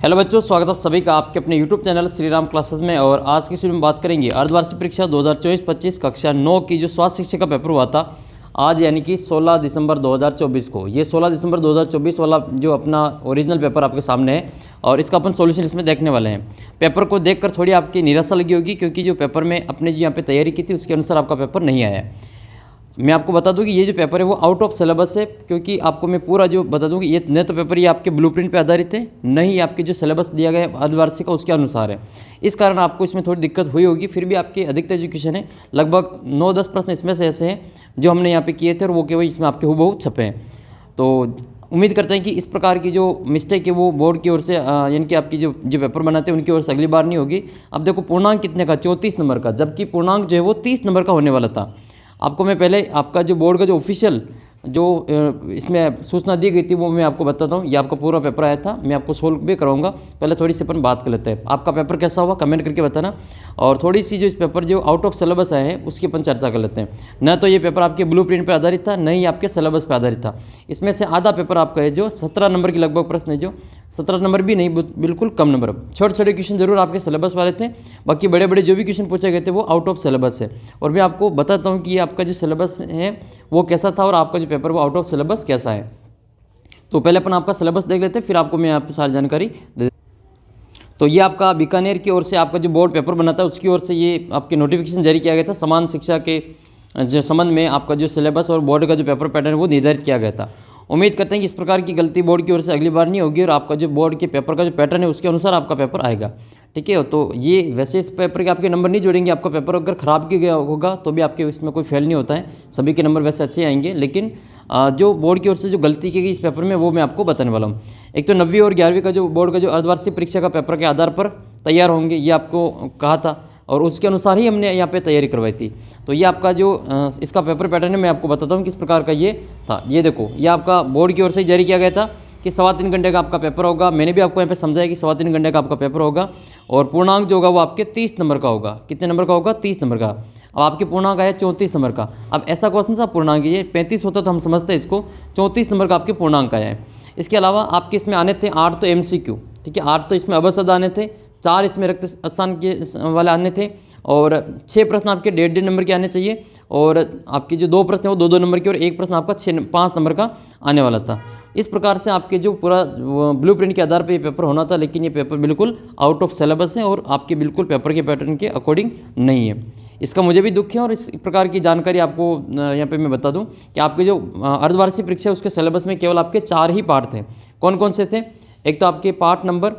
Hello बच्चों, स्वागत है आप सभी का आपके अपने YouTube channel Shri Ram classes में। और आज की वीडियो में बात करेंगे अर्धवार्षिक परीक्षा 2024-25 कक्षा 9 की जो स्वास्थ्य शिक्षा का पेपर हुआ था आज, यानी कि 16 दिसंबर 2024 को। ये 16 दिसंबर 2024 वाला जो अपना ओरिजिनल पेपर आपके सामने है और इसका अपन सॉल्यूशन इसमें देखने वाले हैं। पेपर को देखकर थोड़ी आपकी निराशा लगी होगी, क्योंकि जो पेपर में अपने जो यहाँ पे तैयारी की थी उसके अनुसार आपका पेपर नहीं आया है। मैं आपको बता दूं कि ये जो पेपर है वो आउट ऑफ सिलेबस है, क्योंकि आपको मैं पूरा जो बता दूं कि ये न तो पेपर ये आपके ब्लूप्रिंट पे आधारित है, न ही आपके जो सिलेबस दिया गया है अर्धवार्षिक का उसके अनुसार है। इस कारण आपको इसमें थोड़ी दिक्कत हुई होगी। फिर भी आपके अधिकतर जो क्वेश्चन है लगभग 9-10 प्रश्न इसमें से ऐसे हैं जो हमने यहाँ पे किए थे और वो केवल इसमें आपके हूबहू छपे हैं। तो उम्मीद करते हैं कि इस प्रकार की जो मिस्टेक है वो बोर्ड की ओर से यानी कि आपकी जो पेपर बनाते हैं उनकी ओर से अगली बार नहीं होगी। अब देखो पूर्णांक कितने का, 34 नंबर का, जबकि पूर्णांक जो है वो 30 नंबर का होने वाला था। आपको मैं पहले आपका जो बोर्ड का जो ऑफिशियल जो इसमें सूचना दी गई थी वो मैं आपको बताता हूँ। ये आपका पूरा पेपर आया था, मैं आपको सोल्व भी कराऊंगा। पहले थोड़ी सी अपन बात कर लेते हैं, आपका पेपर कैसा हुआ कमेंट करके बताना। और थोड़ी सी जो इस पेपर जो आउट ऑफ सिलेबस आए हैं उसकी अपन चर्चा कर लेते हैं। न तो ये पेपर आपके ब्लूप्रिंट पर आधारित था, न ही आपके सिलेबस पर आधारित था। इसमें से आधा पेपर आपका है जो 17 नंबर के लगभग प्रश्न है, जो 17 नंबर भी नहीं, बिल्कुल कम नंबर। छोटे छोटे क्वेश्चन जरूर आपके सिलेबस वाले थे, बाकी बड़े बड़े जो भी क्वेश्चन पूछे गए थे वो आउट ऑफ सिलेबस है। और मैं आपको बताता हूँ कि ये आपका जो सिलेबस है वो कैसा था और आपका जो पेपर वो आउट ऑफ सिलेबस कैसा है। तो पहले अपन आपका सिलेबस देख लेते हैं, फिर आपको मैं यहाँ पे सारी जानकारी दे। तो ये आपका बीकानेर की ओर से आपका जो बोर्ड पेपर बना था उसकी ओर से ये आपके नोटिफिकेशन जारी किया गया था। समान शिक्षा के जो संबंध में आपका जो सिलेबस और बोर्ड का जो पेपर पैटर्न वो निर्धारित किया गया था। उम्मीद करते हैं कि इस प्रकार की गलती बोर्ड की ओर से अगली बार नहीं होगी और आपका जो बोर्ड के पेपर का जो पैटर्न है उसके अनुसार आपका पेपर आएगा। ठीक है, तो ये वैसे इस पेपर के आपके नंबर नहीं जोड़ेंगे। आपका पेपर अगर ख़राब किया गया होगा तो भी आपके इसमें कोई फेल नहीं होता है, सभी के नंबर वैसे अच्छे आएंगे। लेकिन जो बोर्ड की ओर से जो गलती की गई इस पेपर में वो मैं आपको बताने वाला हूँ। एक तो 9वीं और 11वीं का जो बोर्ड का जो अर्धवार्षिक परीक्षा का पेपर के आधार पर तैयार होंगे, ये आपको कहा था और उसके अनुसार ही हमने यहाँ पे तैयारी करवाई थी। तो ये आपका जो इसका पेपर पैटर्न है मैं आपको बताता हूँ किस प्रकार का ये था। ये देखो, ये आपका बोर्ड की ओर से जारी किया गया था कि 3.25 घंटे का आपका पेपर होगा। मैंने भी आपको यहाँ पे समझाया कि 3.25 घंटे का आपका पेपर होगा और पूर्णांक जो होगा वो आपके 30 नंबर का होगा। कितने नंबर का होगा? 30 नंबर का। अब आपके पूर्णांक आया 34 नंबर का। अब ऐसा क्वेश्चन था पूर्णांक, ये 35 होता तो हम समझते हैं इसको, 34 नंबर का आपके पूर्णांक आया है। इसके अलावा आपके इसमें आने थे 8 तो MCQ, ठीक है, 8 तो इसमें अबसद आने थे, 4 इसमें रिक्त स्थान के वाले आने थे और 6 प्रश्न आपके 1.5 नंबर के आने चाहिए और आपके जो 2 प्रश्न है वो 2-2 नंबर के और 1 प्रश्न आपका 5 नंबर का आने वाला था। इस प्रकार से आपके जो पूरा ब्लूप्रिंट के आधार पर ये पेपर होना था, लेकिन ये पेपर बिल्कुल आउट ऑफ सिलेबस है और आपके बिल्कुल पेपर के पैटर्न के अकॉर्डिंग नहीं है। इसका मुझे भी दुख है और इस प्रकार की जानकारी आपको यहाँ पे मैं बता दूँ कि आपके जो अर्धवार्षिक परीक्षा है उसके सिलेबस में केवल आपके 4 ही पार्ट थे। कौन कौन से थे? एक तो आपके पार्ट नंबर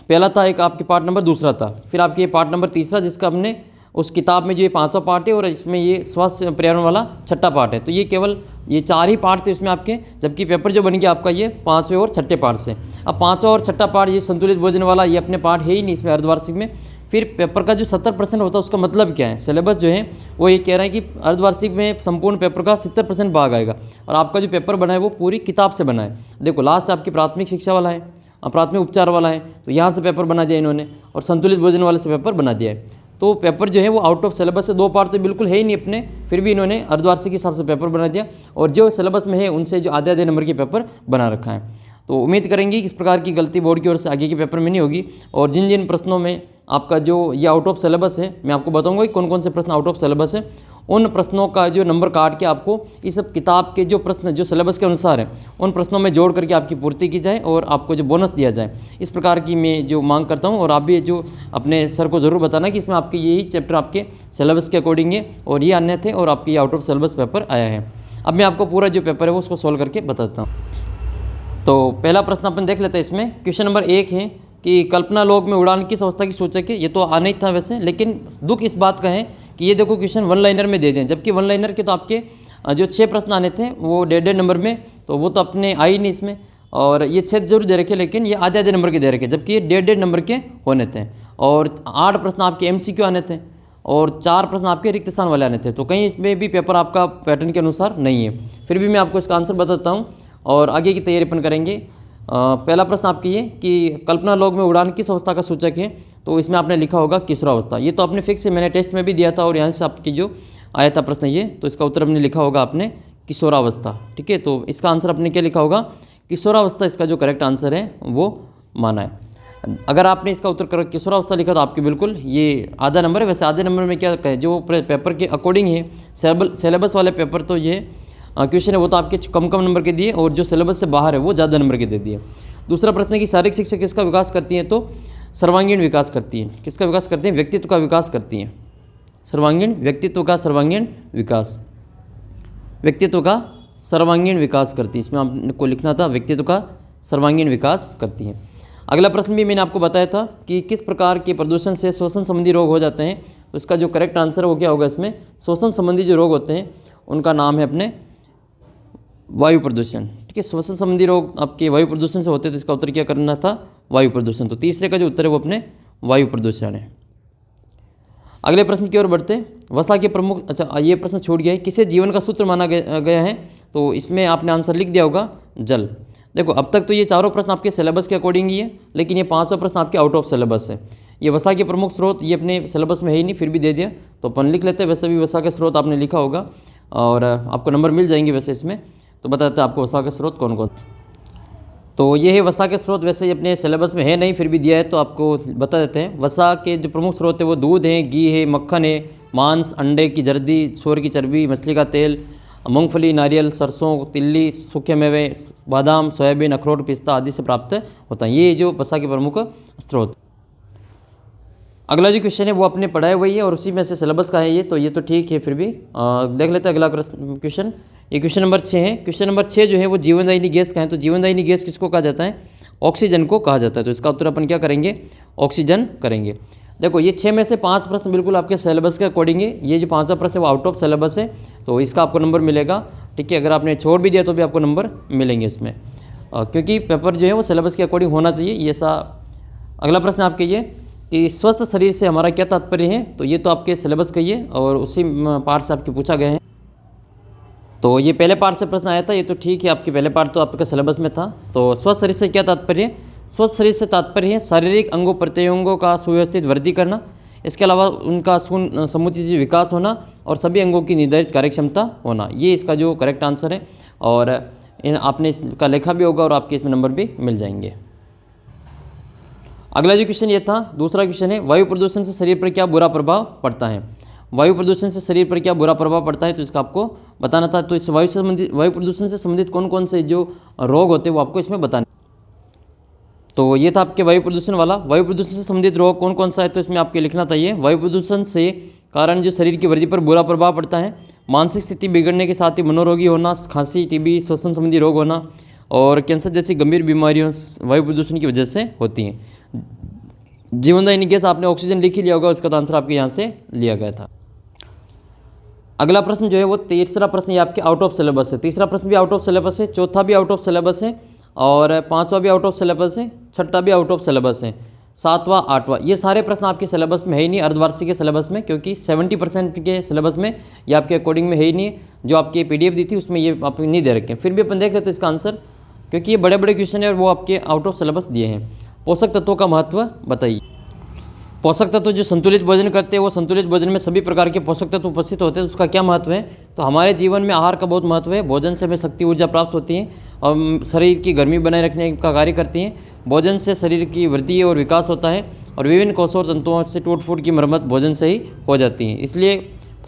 पहला था, एक आपके पार्ट नंबर दूसरा था, फिर आपके पार्ट नंबर तीसरा जिसका हमने उस किताब में जो ये 5वां पार्ट है और इसमें ये स्वास्थ्य पर्यावरण वाला 6ठा पार्ट है। तो ये केवल ये 4 ही पार्ट थे इसमें आपके, जबकि पेपर जो बन गया आपका ये 5वें और 6ठे पार्ट से। अब 5वां और 6ठा पार्ट ये संतुलित भोजन वाला ये अपने पार्ट है ही नहीं इसमें अर्धवार्षिक में। फिर पेपर का जो 70% होता है उसका मतलब क्या है? सिलेबस जो है वो ये कह रहा है कि अर्धवार्षिक में संपूर्ण पेपर का 70% भाग आएगा और आपका जो पेपर बना है वो पूरी किताब से बना है। देखो लास्ट आपकी प्राथमिक शिक्षा वाला है, प्राथमिक उपचार वाला है, तो यहाँ से पेपर बना दिया इन्होंने और संतुलित भोजन वाले से पेपर बना दिया है। तो पेपर जो है वो आउट ऑफ सिलेबस से 2 पार्ट तो बिल्कुल है ही नहीं अपने, फिर भी इन्होंने अर्धवार्षिक के हिसाब से पेपर बना दिया और जो सिलेबस में है उनसे जो आधे नंबर के पेपर बना रखा है। तो उम्मीद करेंगे कि इस प्रकार की गलती बोर्ड की ओर से आगे के पेपर में नहीं होगी। और जिन जिन प्रश्नों में आपका जो ये आउट ऑफ सिलेबस है मैं आपको बताऊंगा कि कौन कौन से प्रश्न आउट ऑफ सिलेबस है। उन प्रश्नों का जो नंबर काट के आपको इस सब किताब के जो प्रश्न जो सिलेबस के अनुसार है उन प्रश्नों में जोड़ करके आपकी पूर्ति की जाए और आपको जो बोनस दिया जाए, इस प्रकार की मैं जो मांग करता हूं। और आप भी जो अपने सर को ज़रूर बताना कि इसमें आपके यही चैप्टर आपके सिलेबस के अकॉर्डिंग है और ये अन्य थे और आपके ये आउट ऑफ सिलेबस पेपर आया है। अब मैं आपको पूरा जो पेपर है वो उसको सोल्व करके बताता हूँ। तो पहला प्रश्न अपन देख लेते हैं। इसमें क्वेश्चन नंबर 1 है कि कल्पना लोक में उड़ान किस अवस्था की सूचक है। ये तो आना ही था वैसे, लेकिन दुख इस बात का है कि ये देखो क्वेश्चन 1 लाइनर में दे दें, जबकि 1 लाइनर के तो आपके जो 6 प्रश्न आने थे वो 1.5 नंबर में, तो वो तो अपने आई नहीं इसमें। और ये 6 जरूर दे रखे लेकिन ये आधे नंबर के दे रखे, जबकि ये 1.5 नंबर के होने थे। और 8 प्रश्न आपके MCQ आने थे और 4 प्रश्न आपके रिक्त स्थान वाले आने थे। तो कहीं इसमें भी पेपर आपका पैटर्न के अनुसार नहीं है। फिर भी मैं आपको इसका आंसर बताता हूँ और आगे की तैयारी अपन करेंगे। पहला प्रश्न आपकी ये कि कल्पना लोक में उड़ान किस अवस्था का सूचक है, तो इसमें आपने लिखा होगा किशोरावस्था। ये तो आपने फिक्स है, मैंने टेस्ट में भी दिया था और यहाँ से आपकी जो आया था प्रश्न ये, तो इसका उत्तर आपने लिखा होगा आपने किशोरावस्था। ठीक है, तो इसका आंसर आपने क्या लिखा होगा? किशोरावस्था इसका जो करेक्ट आंसर है वो माना है। अगर आपने इसका उत्तर किशोरावस्था लिखा तो आपके बिल्कुल ये आधा नंबर है। वैसे आधे नंबर में क्या कहे, जो पेपर के अकॉर्डिंग है, सिलेबस वाले पेपर तो ये क्वेश्चन है वो तो आपके कम कम नंबर के दिए, और जो सिलेबस से बाहर है वो ज़्यादा नंबर के दे दिए। दूसरा प्रश्न है कि शारीरिक शिक्षा किसका विकास करती है, तो सर्वांगीण विकास करती है। किसका विकास करती है, व्यक्तित्व का विकास करती हैं। सर्वांगीण, व्यक्तित्व का सर्वांगीण विकास, व्यक्तित्व का सर्वांगीण विकास करती है। इसमें आपको लिखना था व्यक्तित्व का सर्वांगीण विकास करती है। अगला प्रश्न भी मैंने आपको बताया था कि किस प्रकार के प्रदूषण से श्वसन संबंधी रोग हो जाते हैं, तो इसका जो करेक्ट आंसर है वो क्या होगा, इसमें श्वसन संबंधी जो रोग होते हैं उनका नाम है अपने वायु प्रदूषण। ठीक है, श्वसन संबंधी रोग आपके वायु प्रदूषण से होते हैं, तो इसका उत्तर क्या करना था, वायु प्रदूषण। तो तीसरे का जो उत्तर है वो अपने वायु प्रदूषण है। अगले प्रश्न की ओर बढ़ते हैं। वसा के प्रमुख, अच्छा ये प्रश्न छूट गया है, किसे जीवन का सूत्र माना गया है, तो इसमें आपने आंसर लिख दिया होगा जल। देखो अब तक तो ये चारों प्रश्न आपके सिलेबस के अकॉर्डिंग ही है, लेकिन ये पांचवा प्रश्न आपके आउट ऑफ सिलेबस है। ये वसा के प्रमुख स्रोत ये अपने सिलेबस में है ही नहीं, फिर भी दे दिया तो अपन लिख लेते हैं। वैसे भी वसा के स्रोत आपने लिखा होगा और आपको नंबर मिल जाएंगे वैसे इसमें। तो बताते हैं आपको वसा के स्रोत कौन कौन। तो ये है वसा के स्रोत, वैसे ये अपने सिलेबस में है नहीं फिर भी दिया है तो आपको बता देते हैं। वसा के जो प्रमुख स्रोत है वो दूध है, घी है, मक्खन है, मांस, अंडे की जर्दी, सूअर की चर्बी, मछली का तेल, मूंगफली, नारियल, सरसों, तिल्ली, सूखे मेवे, बादाम, सोयाबीन, अखरोट, पिस्ता आदि से प्राप्त होता है। ये जो वसा के प्रमुख स्रोत। अगला जो क्वेश्चन है वो अपने पढ़ाए हुई है और उसी में से सिलेबस का है ये, तो ये तो ठीक है। फिर भी देख लेते हैं अगला क्वेश्चन। ये क्वेश्चन नंबर 6 है। क्वेश्चन नंबर 6 जो है वो जीवनदायिनी गैस का है। तो जीवनदायिनी गैस किसको कहा जाता है, ऑक्सीजन को कहा जाता है। तो इसका उत्तर अपन क्या करेंगे, ऑक्सीजन करेंगे। देखो ये 6 में से 5 प्रश्न बिल्कुल आपके सिलेबस के अकॉर्डिंग है। ये जो 5वां प्रश्न है वो आउट ऑफ सिलेबस है, तो इसका आपको नंबर मिलेगा। ठीक है, अगर आपने छोड़ भी दिया तो भी आपको नंबर मिलेंगे इसमें, क्योंकि पेपर जो है वो सिलेबस के अकॉर्डिंग होना चाहिए। ये सा अगला प्रश्न आपके ये कि स्वस्थ शरीर से हमारा क्या तात्पर्य है, तो ये तो आपके सिलेबस का ही है और उसी पार्ट से आपके पूछा गया है। तो ये पहले पार्ट से प्रश्न आया था, ये तो ठीक है, आपके पहले पार्ट तो आपके सिलेबस में था। तो स्वस्थ शरीर से क्या तात्पर्य है, स्वस्थ शरीर से तात्पर्य है शारीरिक अंगों प्रत्यंगों का सुव्यवस्थित वृद्धि करना, इसके अलावा उनका समुचित विकास होना और सभी अंगों की निर्धारित कार्यक्षमता होना। ये इसका जो करेक्ट आंसर है और आपने इसका लिखा भी होगा और आपके इसमें नंबर भी मिल जाएंगे। अगला जो क्वेश्चन ये था, दूसरा क्वेश्चन है वायु प्रदूषण से शरीर पर क्या बुरा प्रभाव पड़ता है। वायु प्रदूषण से शरीर पर क्या बुरा प्रभाव पड़ता है, तो इसका आपको बताना था। तो इस वायु प्रदूषण से संबंधित कौन कौन से जो रोग होते हैं वो आपको इसमें बताने। तो ये था आपके वायु प्रदूषण वाला। वायु प्रदूषण से संबंधित रोग कौन कौन सा है, तो इसमें आपके लिखना था ये वायु प्रदूषण से कारण जो शरीर की वृद्धि पर बुरा प्रभाव पड़ता है, मानसिक स्थिति बिगड़ने के साथ ही मनोरोगी होना, खांसी, टीबी, श्वसन संबंधी रोग होना और कैंसर जैसी गंभीर बीमारियों वायु प्रदूषण की वजह से होती हैं। जीवनदायिनी गैस आपने ऑक्सीजन लिख ही लिया होगा, उसका तो आंसर आपके यहाँ से लिया गया था। अगला प्रश्न जो है वो तीसरा प्रश्न ये आपके आउट ऑफ सिलेबस है। तीसरा प्रश्न भी आउट ऑफ सिलेबस है, चौथा भी आउट ऑफ सिलेबस है और पांचवा भी आउट ऑफ सिलेबस है, छठा भी आउट ऑफ सिलेबस है, सातवां, आठवां, ये सारे प्रश्न आपके सिलेबस में है ही नहीं, अर्धवार्षिक के सिलेबस में, क्योंकि 70% के सिलेबस में ये आपके अकॉर्डिंग में है ही नहीं। जो आपकी PDF दी थी उसमें ये आप नहीं दे रखे हैं। फिर भी अपन देख लेते हैं इसका आंसर, क्योंकि ये बड़े बड़े क्वेश्चन है और वो आपके आउट ऑफ सिलेबस दिए हैं। पोषक तत्वों का महत्व बताइए। पोषक तत्व जो संतुलित भोजन करते हैं वो संतुलित भोजन में सभी प्रकार के पोषक तत्व उपस्थित होते हैं, उसका क्या महत्व है, तो हमारे जीवन में आहार का बहुत महत्व है। भोजन से हमें शक्ति ऊर्जा प्राप्त होती है और शरीर की गर्मी बनाए रखने का कार्य करती हैं। भोजन से शरीर की वृद्धि और विकास होता है और विभिन्न कोषों और तंतुओं से टूट फूट की मरम्मत भोजन से ही हो जाती है। इसलिए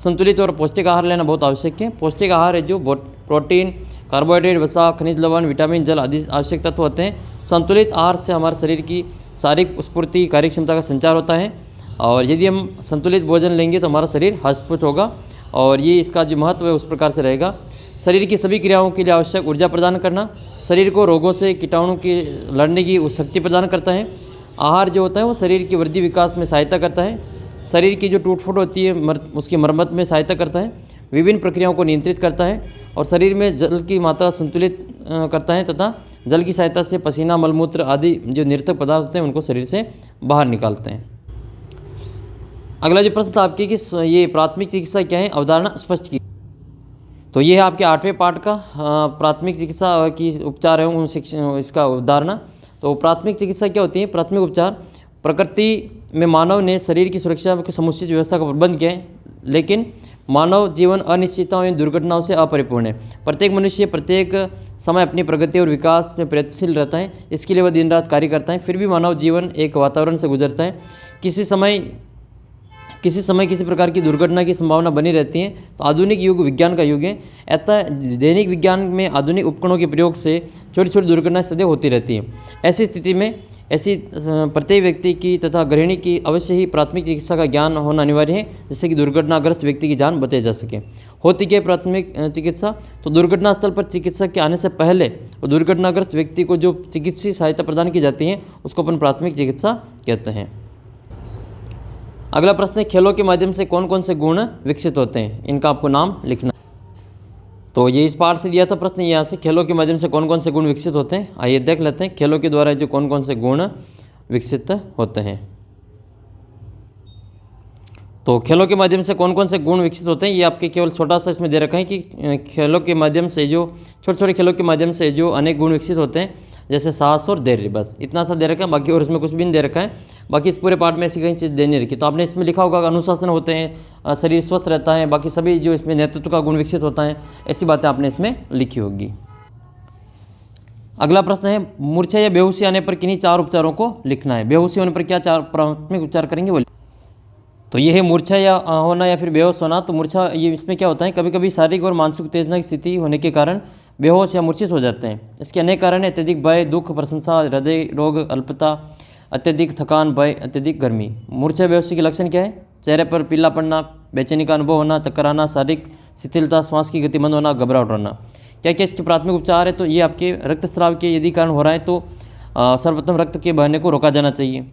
संतुलित और पौष्टिक आहार लेना बहुत आवश्यक है। पौष्टिक आहार है जो प्रोटीन, कार्बोहाइड्रेट, वसा, खनिज लवण, विटामिन, जल आदि आवश्यक तत्व होते हैं। संतुलित आहार से हमारे शरीर की शारीरिक स्फूर्ति, कार्यक्षमता का संचार होता है और यदि हम संतुलित भोजन लेंगे तो हमारा शरीर हष्ट-पुष्ट होगा और ये इसका जो महत्व है उस प्रकार से रहेगा। शरीर की सभी क्रियाओं के लिए आवश्यक ऊर्जा प्रदान करना, शरीर को रोगों से, कीटाणु की लड़ने की शक्ति प्रदान करता है। आहार जो होता है वो शरीर की वृद्धि विकास में सहायता करता है, शरीर की जो टूट फूट होती है उसकी मरम्मत में सहायता करता है, विभिन्न प्रक्रियाओं को नियंत्रित करता है और शरीर में जल की मात्रा संतुलित करता है तथा जल की सहायता से पसीना, मलमूत्र आदि जो निरर्थक पदार्थ होते हैं उनको शरीर से बाहर निकालते हैं। अगला जो प्रश्न था आपकी कि ये प्राथमिक चिकित्सा क्या है, अवधारणा स्पष्ट की। तो ये है आपके 8वें पार्ट का प्राथमिक चिकित्सा की उपचार एवं इसका अवधारणा। तो प्राथमिक चिकित्सा क्या होती है, प्राथमिक उपचार प्रकृति में मानव ने शरीर की सुरक्षा की समुचित व्यवस्था का प्रबंध किया है, लेकिन मानव जीवन अनिश्चितताओं एवं दुर्घटनाओं से अपरिपूर्ण है। प्रत्येक मनुष्य प्रत्येक समय अपनी प्रगति और विकास में प्रयत्नशील रहता है, इसके लिए वह दिन रात कार्य करता है। फिर भी मानव जीवन एक वातावरण से गुजरता है, किसी समय किसी प्रकार की दुर्घटना की संभावना बनी रहती है। तो आधुनिक युग विज्ञान का युग है, अतः दैनिक विज्ञान में आधुनिक उपकरणों के प्रयोग से छोटी छोटी दुर्घटनाएं सदैव होती रहती हैं। ऐसी स्थिति में प्रत्येक व्यक्ति की तथा गृहिणी की अवश्य ही प्राथमिक चिकित्सा का ज्ञान होना अनिवार्य है, जिससे कि दुर्घटनाग्रस्त व्यक्ति की जान बचाई जा सके। होती क्या प्राथमिक चिकित्सा? तो दुर्घटना स्थल पर चिकित्सक के आने से पहले और दुर्घटनाग्रस्त व्यक्ति को जो चिकित्सीय सहायता प्रदान की जाती है उसको अपन प्राथमिक चिकित्सा कहते हैं। अगला प्रश्न है, खेलों के माध्यम से कौन कौन से गुण विकसित होते हैं? इनका आपको नाम लिखना। तो ये इस पार्ट से दिया था प्रश्न, यहाँ से खेलों के माध्यम से कौन कौन से गुण विकसित होते हैं। आइए देख लेते हैं खेलों के द्वारा जो कौन कौन से गुण विकसित होते हैं। तो खेलों के माध्यम से कौन कौन से गुण विकसित होते हैं, ये आपके केवल छोटा सा इसमें दे रखा है कि खेलों के माध्यम से जो छोटे छोटे खेलों के माध्यम से जो अनेक गुण विकसित होते हैं, जैसे साहस और धैर्य, बस इतना सा दे रखा है। बाकी और इसमें कुछ भी नहीं दे रखा है। बाकी इस पूरे पार्ट में ऐसी कई चीज़ देनी रखी। तो आपने इसमें लिखा होगा अनुशासन होते हैं, शरीर स्वस्थ रहता है, बाकी सभी जो इसमें नेतृत्व का गुण विकसित होता है, ऐसी बातें आपने इसमें लिखी होगी। अगला प्रश्न है, मूर्छा या बेहोशी आने पर किन्हीं 4 उपचारों को लिखना है। बेहोशी होने पर क्या 4 प्राथमिक उपचार करेंगे वो। तो ये है मूर्छा या होना या फिर बेहोश होना। तो मूर्छा, ये इसमें क्या होता है, कभी कभी शारीरिक और मानसिक उत्तेजना की स्थिति होने के कारण बेहोश या मूर्छित हो जाते हैं। इसके अनेक कारण हैं, अत्यधिक भय, दुख, प्रशंसा, हृदय रोग, अल्पता, अत्यधिक थकान, भय, अत्यधिक गर्मी। मूर्छा बेहोशी के लक्षण क्या है? चेहरे पर पीला पड़ना, बेचैनी का अनुभव होना, चक्कर आना, शारीरिक शिथिलता, श्वास की गति मंद होना, घबराहट होना। क्या क्या इसके प्राथमिक उपचार है? तो ये आपके रक्तस्राव के यदि कारण हो रहा है तो सर्वप्रथम रक्त के बहने को रोका जाना चाहिए।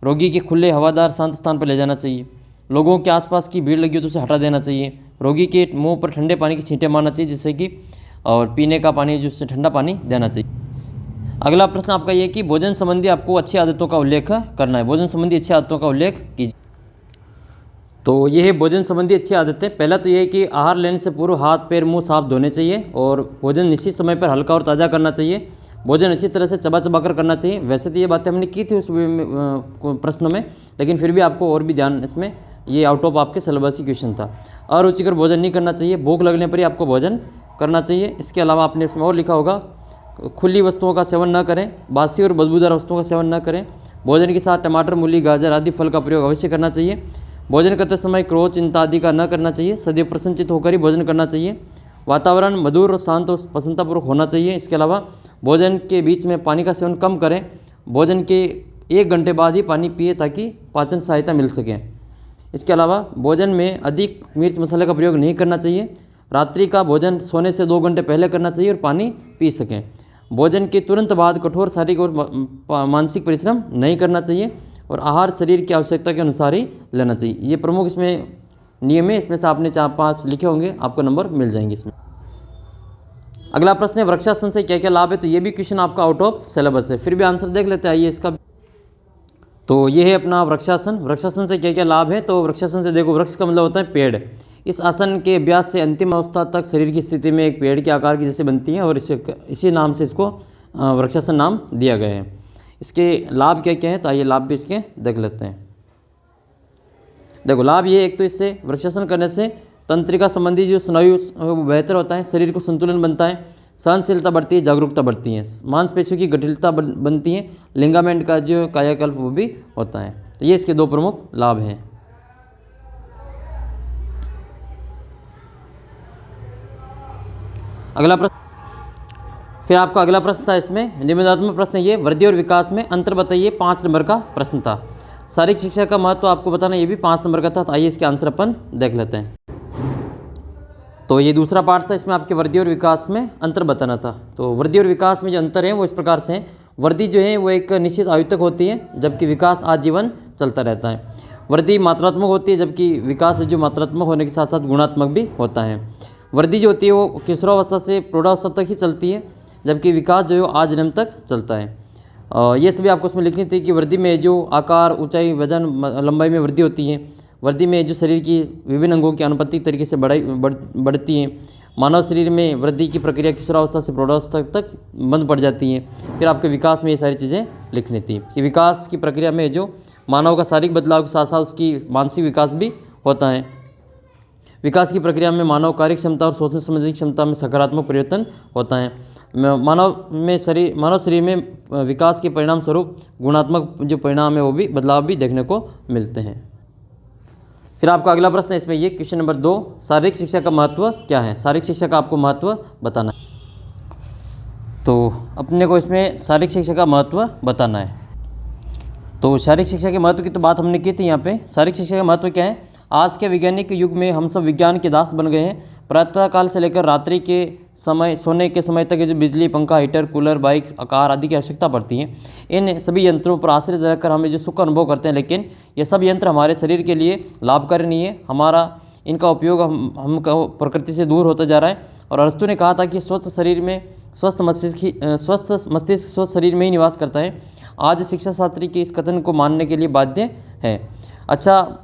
रोगी के खुले हवादार शांत स्थान पर ले जाना चाहिए। लोगों के आसपास की भीड़ लगी हो तो उसे हटा देना चाहिए। रोगी के मुंह पर ठंडे पानी की छींटे मारना चाहिए, जिससे कि और पीने का पानी जिससे ठंडा पानी देना चाहिए। अगला प्रश्न आपका ये कि भोजन संबंधी आपको अच्छी आदतों का उल्लेख करना है। भोजन संबंधी अच्छी आदतों का उल्लेख कीजिए। तो ये है भोजन संबंधी अच्छी आदतें। पहला तो ये है कि आहार लेने से पूर्व हाथ पैर मुंह साफ धोने चाहिए और भोजन निश्चित समय पर हल्का और ताज़ा करना चाहिए। भोजन अच्छी तरह से चबा चबा कर करना चाहिए। वैसे तो ये बातें हमने की थी उस प्रश्न में, लेकिन फिर भी आपको और भी ध्यान, इसमें ये आउट ऑफ आपके सिलेबस ही क्वेश्चन था। अरुचिकर भोजन नहीं करना चाहिए। भूख लगने पर ही आपको भोजन करना चाहिए। इसके अलावा आपने इसमें और लिखा होगा, खुली वस्तुओं का सेवन न करें, बासी और बदबूदार वस्तुओं का सेवन न करें। भोजन के साथ टमाटर, मूली, गाजर आदि फल का प्रयोग अवश्य करना चाहिए। भोजन करते समय क्रोध, चिंता आदि का न करना चाहिए। सदैव प्रसन्नचित्त होकर ही भोजन करना चाहिए। वातावरण मधुर और शांत और प्रसन्नतापूर्वक होना चाहिए। इसके अलावा भोजन के बीच में पानी का सेवन कम करें। भोजन के 1 घंटे बाद ही पानी पिए ताकि पाचन सहायता मिल सके। इसके अलावा भोजन में अधिक मिर्च मसाले का प्रयोग नहीं करना चाहिए। रात्रि का भोजन सोने से 2 घंटे पहले करना चाहिए और पानी पी सकें। भोजन के तुरंत बाद कठोर शारीरिक और मानसिक परिश्रम नहीं करना चाहिए और आहार शरीर की आवश्यकता के अनुसार ही लेना चाहिए। ये प्रमुख इसमें नियम है। इसमें से आपने 4-5 लिखे होंगे, आपको नंबर मिल जाएंगे इसमें। अगला प्रश्न है, वृक्षासन से क्या क्या लाभ है? तो ये भी क्वेश्चन आपका आउट ऑफ सिलेबस है, फिर भी आंसर देख लेते हैं। आइए इसका। तो ये है अपना वृक्षासन। वृक्षासन से क्या क्या लाभ है? तो वृक्षासन से देखो, वृक्ष का मतलब होता है पेड़। इस आसन के अभ्यास से अंतिम अवस्था तक शरीर की स्थिति में एक पेड़ के आकार की जैसे बनती है और इसी नाम से इसको वृक्षासन नाम दिया गया है। इसके लाभ क्या क्या हैं? तो आइए लाभ भी इसके देख लेते हैं। देखो लाभ ये, एक तो इससे वृक्षासन करने से तंत्रिका संबंधी जो स्नायु वो बेहतर होता है, शरीर को संतुलन बनता है, सहनशीलता बढ़ती है, जागरूकता बढ़ती है, मांसपेशियों की गठिलता बनती है, लिंगामेंट का जो कायाकल्प वो भी होता है। तो ये इसके 2 प्रमुख लाभ हैं। अगला प्रश्न, फिर आपका अगला प्रश्न था इसमें निबंधात्मक प्रश्न, ये वृद्धि और विकास में अंतर बताइए। 5 नंबर का प्रश्न था। शारीरिक शिक्षा का महत्व आपको बताना, ये भी 5 नंबर का था। तो आइए इसके आंसर अपन देख लेते हैं। तो ये दूसरा पार्ट था, इसमें आपके वृद्धि और विकास में अंतर बताना था। तो वृद्धि और विकास में जो अंतर है वो इस प्रकार से है। वृद्धि जो है वो एक निश्चित आयु तक होती है, जबकि विकास आजीवन चलता रहता है। वृद्धि मात्रात्मक होती है, जबकि विकास जो मात्रात्मक होने के साथ साथ गुणात्मक भी होता है। वृद्धि जो होती है वो किशोरावस्था से प्रौढ़ावस्था तक ही चलती है, जबकि विकास जो है आज जन्म तक चलता है। ये सभी आपको उसमें लिखनी थी कि वृद्धि में जो आकार, ऊंचाई, वजन, लंबाई में वृद्धि होती है। वृद्धि में जो शरीर की विभिन्न अंगों की आनुपातिक तरीके से बढ़ती हैं। मानव शरीर में वृद्धि की प्रक्रिया किशोरावस्था से प्रौढ़ावस्था तक बंद पड़ जाती है। फिर आपके विकास में ये सारी चीज़ें लिखनी थी कि विकास की प्रक्रिया में जो मानव का शारीरिक बदलाव के साथ साथ उसकी मानसिक विकास भी होता है। विकास की प्रक्रिया में मानव कार्य क्षमता और सोचने समझने की क्षमता में सकारात्मक परिवर्तन होता है। मानव शरीर में विकास के परिणाम स्वरूप गुणात्मक जो परिणाम है वो भी बदलाव भी देखने को मिलते हैं। फिर आपका अगला प्रश्न है इसमें ये क्वेश्चन नंबर 2, शारीरिक शिक्षा का महत्व क्या है। शारीरिक शिक्षा का आपको महत्व बताना है। तो अपने को इसमें शारीरिक शिक्षा का महत्व बताना है। तो शारीरिक शिक्षा के महत्व की तो बात हमने की थी यहाँ पे। शारीरिक शिक्षा का महत्व क्या है? आज के वैज्ञानिक युग में हम सब विज्ञान के दास बन गए हैं। प्रातः काल से लेकर रात्रि के समय, सोने के समय तक जो बिजली, पंखा, हीटर, कूलर, बाइक, कार आदि की आवश्यकता पड़ती है। इन सभी यंत्रों पर आश्रित रहकर हमें जो सुख अनुभव करते हैं, लेकिन ये सब यंत्र हमारे शरीर के लिए लाभकारी नहीं है। हमारा इनका उपयोग हम प्रकृति से दूर होता जा रहा है। और अरस्तु ने कहा था कि स्वस्थ शरीर में स्वस्थ मस्तिष्क स्वस्थ शरीर में ही निवास करता है। आज शिक्षा शास्त्री के इस कथन को मानने के लिए बाध्य है। अच्छा,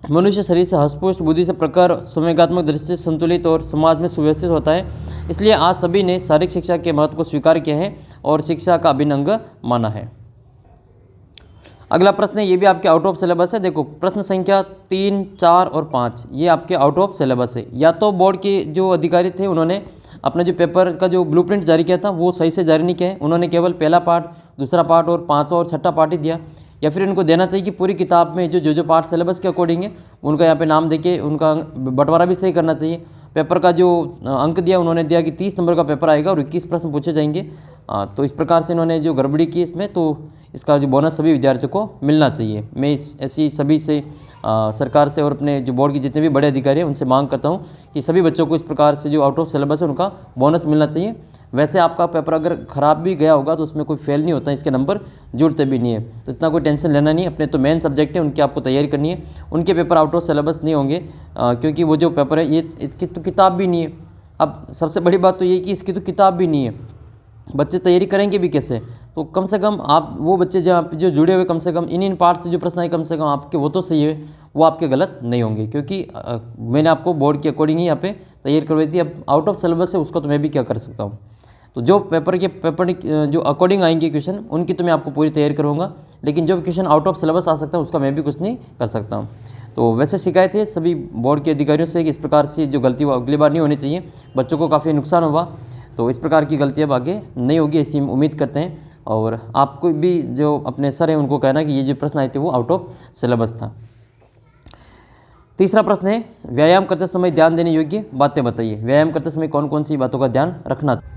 मनुष्य शरीर से हष्टपुष्ट, बुद्धि से प्रखर, संवेगात्मक दृष्टि से संतुलित और समाज में सुव्यवस्थित होता है। इसलिए आज सभी ने शारीरिक शिक्षा के महत्व को स्वीकार किया है और शिक्षा का अभिन्न अंग माना है। अगला प्रश्न है, ये भी आपके आउट ऑफ सिलेबस है। देखो प्रश्न संख्या 3, 4 और 5 ये आपके आउट ऑफ सिलेबस है। या तो बोर्ड के जो अधिकारी थे उन्होंने अपना जो पेपर का जो ब्लूप्रिंट जारी किया था वो सही से जारी नहीं किया है। उन्होंने केवल पहला पार्ट, दूसरा पार्ट और 5वां और 6ठा पार्ट ही दिया। या फिर इनको देना चाहिए कि पूरी किताब में जो पार्ट सिलेबस के अकॉर्डिंग है उनका यहाँ पे नाम देके उनका बंटवारा भी सही करना चाहिए। पेपर का जो अंक दिया उन्होंने दिया कि 30 नंबर का पेपर आएगा और 21 प्रश्न पूछे जाएंगे। तो इस प्रकार से इन्होंने जो गड़बड़ी की इसमें, तो इसका जो बोनस सभी विद्यार्थियों को मिलना चाहिए। मैं ऐसी सभी से सरकार से और अपने जो बोर्ड के जितने भी बड़े अधिकारी हैं उनसे मांग करता हूँ कि सभी बच्चों को इस प्रकार से जो आउट ऑफ सिलेबस है उनका बोनस मिलना चाहिए। वैसे आपका पेपर अगर ख़राब भी गया होगा तो उसमें कोई फेल नहीं होता, इसके नंबर जुड़ते भी नहीं है, तो इतना कोई टेंशन लेना नहीं। अपने तो मेन सब्जेक्ट है उनकी आपको तैयारी करनी है। उनके पेपर आउट ऑफ सिलेबस नहीं होंगे क्योंकि वो जो पेपर है ये इसकी तो किताब भी नहीं है। अब सबसे बड़ी बात तो ये कि इसकी तो किताब भी नहीं है, बच्चे तैयारी करेंगे भी कैसे? तो कम से कम आप वो बच्चे जो जुड़े हुए कम से कम इन पार्ट से जो प्रश्न आए कम से कम आपके वो तो सही है, वो आपके गलत नहीं होंगे, क्योंकि मैंने आपको बोर्ड के अकॉर्डिंग ही यहाँ पे तैयारी करवाई थी। अब आउट ऑफ सिलेबस है उसको तो मैं भी क्या कर सकता हूँ। तो जो पेपर जो अकॉर्डिंग आएंगे क्वेश्चन उनकी तो मैं आपको पूरी तैयारी करवाऊंगा, लेकिन जो क्वेश्चन आउट ऑफ सिलेबस आ सकता है उसका मैं भी कुछ नहीं कर सकता हूँ। तो वैसे शिकायत है सभी बोर्ड के अधिकारियों से कि इस प्रकार से जो गलती अगली बार नहीं होनी चाहिए। बच्चों को काफ़ी नुकसान हुआ, तो इस प्रकार की गलतियाँ आगे नहीं होगी ऐसी उम्मीद करते हैं। और आपको भी जो अपने सर हैं उनको कहना कि ये जो प्रश्न आए थे वो आउट ऑफ सिलेबस था। तीसरा प्रश्न है, व्यायाम करते समय ध्यान देने योग्य बातें बताइए। व्यायाम करते समय कौन कौन सी बातों का ध्यान रखना चाहिए?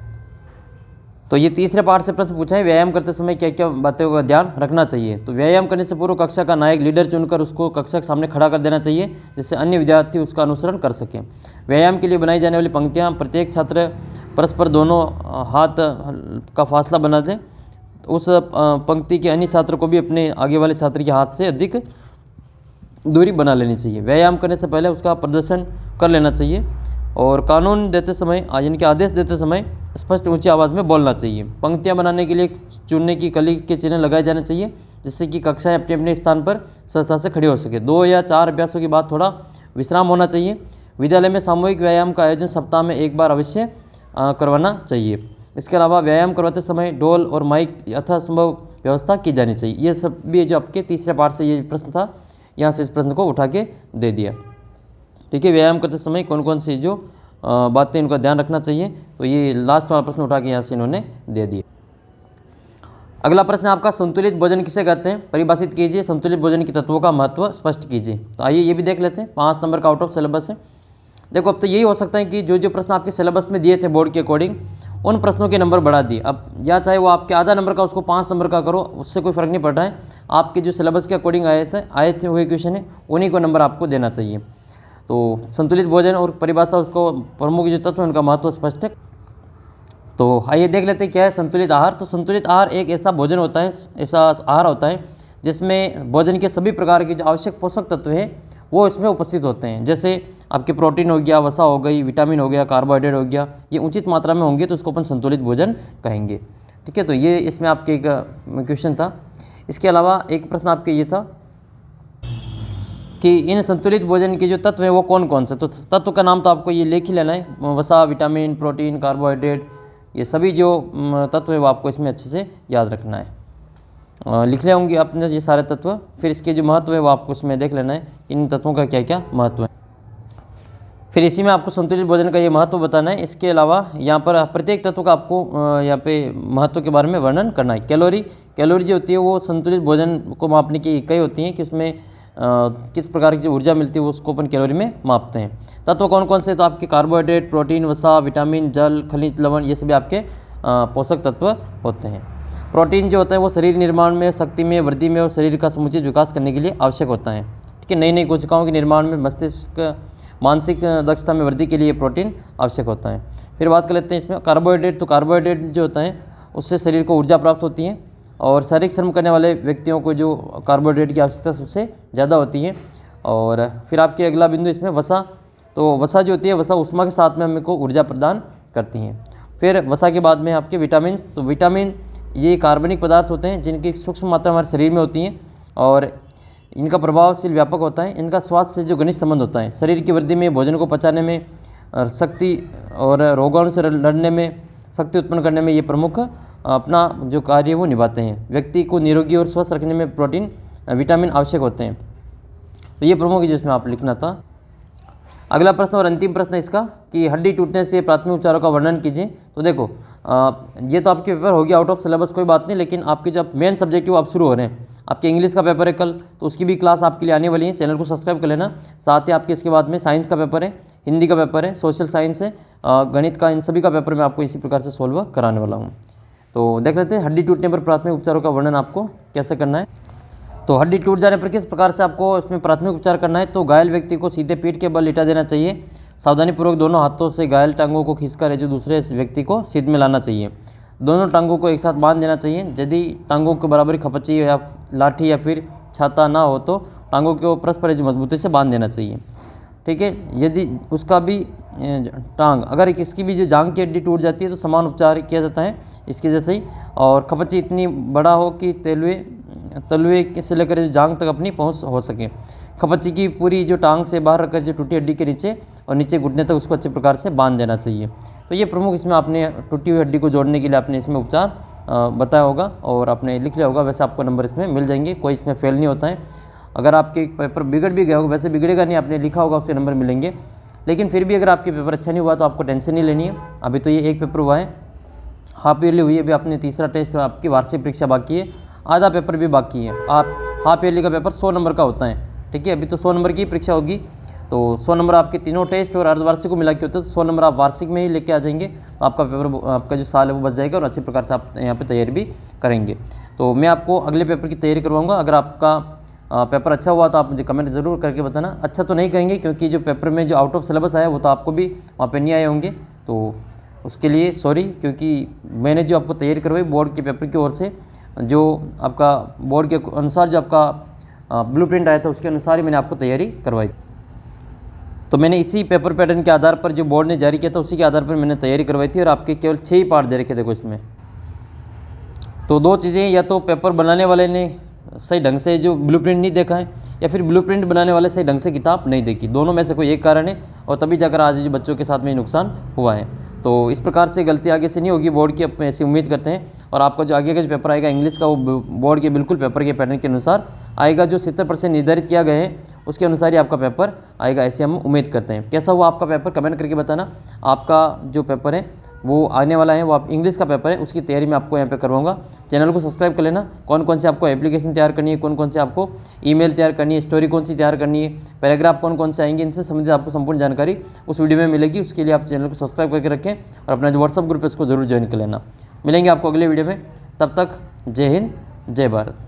तो ये तीसरे पार्ट से प्रश्न पूछा है, व्यायाम करते समय क्या क्या बातों का ध्यान रखना चाहिए। तो व्यायाम करने से पूर्व कक्षा का नायक लीडर चुनकर उसको कक्षा के सामने खड़ा कर देना चाहिए, जिससे अन्य विद्यार्थी उसका अनुसरण कर सकें। व्यायाम के लिए बनाई जाने वाली पंक्तियाँ प्रत्येक छात्र परस्पर दोनों हाथ का फासला बना दें। उस पंक्ति के अन्य छात्र को भी अपने आगे वाले छात्र के हाथ से अधिक दूरी बना लेनी चाहिए। व्यायाम करने से पहले उसका प्रदर्शन कर लेना चाहिए और कानून देते समय यानी कि आदेश देते समय स्पष्ट ऊंची आवाज़ में बोलना चाहिए। पंक्तियां बनाने के लिए चुनने की कली के चिन्ह लगाए जाने चाहिए, जिससे कि कक्षाएं अपने अपने स्थान पर सहजता से खड़ी हो सके। 2 या 4 अभ्यासों के बाद थोड़ा विश्राम होना चाहिए। विद्यालय में सामूहिक व्यायाम का आयोजन सप्ताह में एक बार अवश्य करवाना चाहिए। इसके अलावा व्यायाम करवाते समय ढोल और माइक यथासंभव व्यवस्था की जानी चाहिए। ये सब भी जो आपके तीसरे पार्ट से ये प्रश्न था, यहाँ से इस प्रश्न को उठा के दे दिया। ठीक है, व्यायाम करते समय कौन कौन सी जो बातें इनका ध्यान रखना चाहिए, तो ये लास्ट वाला प्रश्न उठा के यहाँ से इन्होंने दे दिया। अगला प्रश्न आपका, संतुलित भोजन किसे कहते हैं, परिभाषित कीजिए। संतुलित भोजन के तत्वों का महत्व स्पष्ट कीजिए। तो आइए ये भी देख लेते हैं। 5 नंबर का आउट ऑफ सिलेबस है। देखो अब तो यही हो सकता है कि जो प्रश्न आपके सिलेबस में दिए थे बोर्ड के अकॉर्डिंग, उन प्रश्नों के नंबर बढ़ा दिए। अब या चाहे वो आपके आधा नंबर का उसको 5 नंबर का करो, उससे कोई फ़र्क नहीं पड़ रहा है। आपके जो सिलेबस के अकॉर्डिंग आए थे वही क्वेश्चन है, उन्हीं को नंबर आपको देना चाहिए। तो संतुलित भोजन और परिभाषा उसको प्रमुख जो तत्व उनका महत्व स्पष्ट है। तो आइए देख लेते हैं क्या है संतुलित आहार। तो संतुलित आहार एक ऐसा भोजन होता है, ऐसा आहार होता है जिसमें भोजन के सभी प्रकार के जो आवश्यक पोषक तत्व हैं वो इसमें उपस्थित होते हैं। जैसे आपके प्रोटीन हो गया, वसा हो गई, विटामिन हो गया, कार्बोहाइड्रेट हो गया, ये उचित मात्रा में होंगे तो उसको अपन संतुलित भोजन कहेंगे। ठीक है, तो ये इसमें आपके एक क्वेश्चन था। इसके अलावा एक प्रश्न आपके ये था कि इन संतुलित भोजन के जो तत्व हैं वो कौन कौन से। तो तत्व का नाम तो आपको ये लिख ही लेना है, वसा, विटामिन, प्रोटीन, कार्बोहाइड्रेट, ये सभी जो तत्व है वो आपको इसमें अच्छे से याद रखना है। लिख ले होंगे आपने ये सारे तत्व, फिर इसके जो महत्व है वो आपको इसमें देख लेना है, इन तत्वों का क्या क्या महत्व है। फिर इसी में आपको संतुलित भोजन का ये महत्व बताना है। इसके अलावा यहाँ पर प्रत्येक तत्व का आपको यहाँ पे महत्व के बारे में वर्णन करना है। कैलोरी जो होती है वो संतुलित भोजन को मापने की इकाई होती है कि उसमें किस प्रकार की जो ऊर्जा मिलती है वो उसको अपन कैलोरी में मापते हैं। तत्व कौन कौन से, तो आपके कार्बोहाइड्रेट, प्रोटीन, वसा, विटामिन, जल, खनिज, लवण, ये सभी आपके पोषक तत्व होते हैं। प्रोटीन जो होता है वो शरीर निर्माण में, शक्ति में, वृद्धि में और शरीर का समुचित विकास करने के लिए आवश्यक होता है। ठीक है, नई नई कोशिकाओं के निर्माण में, मस्तिष्क मानसिक दक्षता में वृद्धि के लिए प्रोटीन आवश्यक होता है। फिर बात कर लेते हैं इसमें कार्बोहाइड्रेट। तो कार्बोहाइड्रेट जो होता है उससे शरीर को ऊर्जा प्राप्त होती है और शारीरिक श्रम करने वाले व्यक्तियों को जो कार्बोहाइड्रेट की आवश्यकता सबसे ज़्यादा होती है। और फिर आपके अगला बिंदु इसमें वसा। तो वसा जो होती है, वसा उष्मा के साथ में हमें को ऊर्जा प्रदान करती है। फिर वसा के बाद में आपके विटामिन। तो विटामिन ये कार्बनिक पदार्थ होते हैं जिनकी सूक्ष्म मात्रा हमारे शरीर में होती है और इनका प्रभावशील व्यापक होता है। इनका स्वास्थ्य से जो घनिष्ठ संबंध होता है, शरीर की वृद्धि में, भोजन को पचाने में, शक्ति और रोगाणु से लड़ने में, शक्ति उत्पन्न करने में ये प्रमुख अपना जो कार्य वो निभाते हैं। व्यक्ति को निरोगी और स्वस्थ रखने में प्रोटीन, विटामिन आवश्यक होते हैं। तो ये प्रमुख है जिसमें आप लिखना था। अगला प्रश्न और अंतिम प्रश्न है इसका कि हड्डी टूटने से प्राथमिक उपचारों का वर्णन कीजिए। तो देखो ये तो आपके पेपर हो गया आउट ऑफ सिलेबस, कोई बात नहीं, लेकिन आपके जो मेन सब्जेक्ट है वो आप शुरू हो रहे हैं। आपके इंग्लिश का पेपर है कल, तो उसकी भी क्लास आपके लिए आने वाली है, चैनल को सब्सक्राइब कर लेना। साथ ही आपके इसके बाद में साइंस का पेपर है, हिंदी का पेपर है, सोशल साइंस है, गणित का, इन सभी का पेपर मैं आपको इसी प्रकार से सोल्व कराने वाला हूँ। तो देख लेते हैं हड्डी टूटने पर प्राथमिक उपचारों का वर्णन आपको कैसे करना है। तो हड्डी टूट जाने पर किस प्रकार से आपको इसमें प्राथमिक उपचार करना है। तो घायल व्यक्ति को सीधे पीठ के बल लिटा देना चाहिए। सावधानीपूर्वक दोनों हाथों से घायल टांगों को खींचकर जो दूसरे व्यक्ति को सीध में लाना चाहिए। दोनों टांगों को एक साथ बांध देना चाहिए। यदि टांगों के बराबरी खपच्ची या लाठी या फिर छाता ना हो तो टांगों को परस्पर मजबूती से बांध देना चाहिए। ठीक है, यदि उसका भी टांग, अगर इसकी भी जो जांघ की हड्डी टूट जाती है तो समान उपचार किया जाता है इसके जैसे ही। और खपच्ची इतनी बड़ा हो कि तलवे से लेकर जांघ तक अपनी पहुंच हो सके। खपच्ची की पूरी जो टांग से बाहर रखकर जो टूटी हड्डी के नीचे और नीचे घुटने तक उसको अच्छे प्रकार से बांध देना चाहिए। तो ये प्रमुख इसमें आपने टूटी हुई हड्डी को जोड़ने के लिए आपने इसमें उपचार बताया होगा और आपने लिख लिया होगा। वैसे आपको नंबर इसमें मिल जाएंगे, कोई इसमें फेल नहीं होता है। अगर आपके पेपर बिगड़ भी गया होगा, वैसे बिगड़ेगा नहीं, आपने लिखा होगा उसके नंबर मिलेंगे। लेकिन फिर भी अगर आपके पेपर अच्छा नहीं हुआ तो आपको टेंशन नहीं लेनी है। अभी तो ये एक पेपर हुआ है, हाफ ईयरली हुई है, अभी आपने तीसरा टेस्ट, आपकी वार्षिक परीक्षा बाकी है, आधा पेपर भी बाकी है। आप हाफ ईयरली का पेपर 100 नंबर का होता है। ठीक है, अभी तो 100 नंबर की परीक्षा होगी, तो 100 नंबर आपके तीनों टेस्ट और अर्धवार्षिक को मिला के होते हैं। तो 100 नंबर आप वार्षिक में ही लेके आ जाएंगे, तो आपका पेपर, आपका जो साल है वो बच जाएगा और अच्छे प्रकार से आप यहाँ पे तैयारी भी करेंगे। तो मैं आपको अगले पेपर की तैयारी करवाऊँगा। अगर आपका पेपर अच्छा हुआ तो आप मुझे कमेंट ज़रूर करके बताना। अच्छा तो नहीं कहेंगे क्योंकि जो पेपर में जो आउट ऑफ सिलेबस आया वो तो आपको भी वहाँ पे नहीं आए होंगे, तो उसके लिए सॉरी, क्योंकि मैंने जो आपको तैयारी करवाई बोर्ड के पेपर की ओर से, जो आपका बोर्ड के अनुसार जो आपका ब्लूप्रिंट आया था उसके अनुसार ही मैंने आपको तैयारी करवाई। तो मैंने इसी पेपर पैटर्न के आधार पर जो बोर्ड ने जारी किया था उसी के आधार पर मैंने तैयारी करवाई थी और आपके केवल 6 ही पार्ट दे रखे थे कुछ में। तो दो चीज़ें, या तो पेपर बनाने वाले ने सही ढंग से जो ब्लूप्रिंट नहीं देखा है या फिर ब्लूप्रिंट बनाने वाले सही ढंग से किताब नहीं देखी, दोनों में से कोई एक कारण है और तभी जाकर आज जो बच्चों के साथ में नुकसान हुआ है। तो इस प्रकार से गलती आगे से नहीं होगी बोर्ड की, अपने ऐसी उम्मीद करते हैं। और आपका जो आगे का जो पेपर आएगा इंग्लिश का वो बोर्ड के बिल्कुल पेपर के पैटर्न के अनुसार आएगा, जो 70% निर्धारित किया गया है उसके अनुसार ही आपका पेपर आएगा, ऐसे हम उम्मीद करते हैं। कैसा हुआ आपका पेपर कमेंट करके बताना। आपका जो पेपर है वो आने वाला है, वो आप इंग्लिश का पेपर है, उसकी तैयारी मैं आपको यहाँ पे करवाऊंगा। चैनल को सब्सक्राइब कर लेना। कौन कौन से आपको एप्लीकेशन तैयार करनी है, कौन कौन से आपको ईमेल तैयार करनी है, स्टोरी कौन सी तैयार करनी है, पैराग्राफ कौन कौन से आएंगे, इनसे संबंधित आपको संपूर्ण जानकारी उस वीडियो में मिलेगी। उसके लिए आप चैनल को सब्सक्राइब करके रखें और अपना जो व्हाट्सअप ग्रुप है उसको जरूर ज्वाइन कर लेना। मिलेंगे आपको अगले वीडियो में, तब तक जय हिंद जय भारत।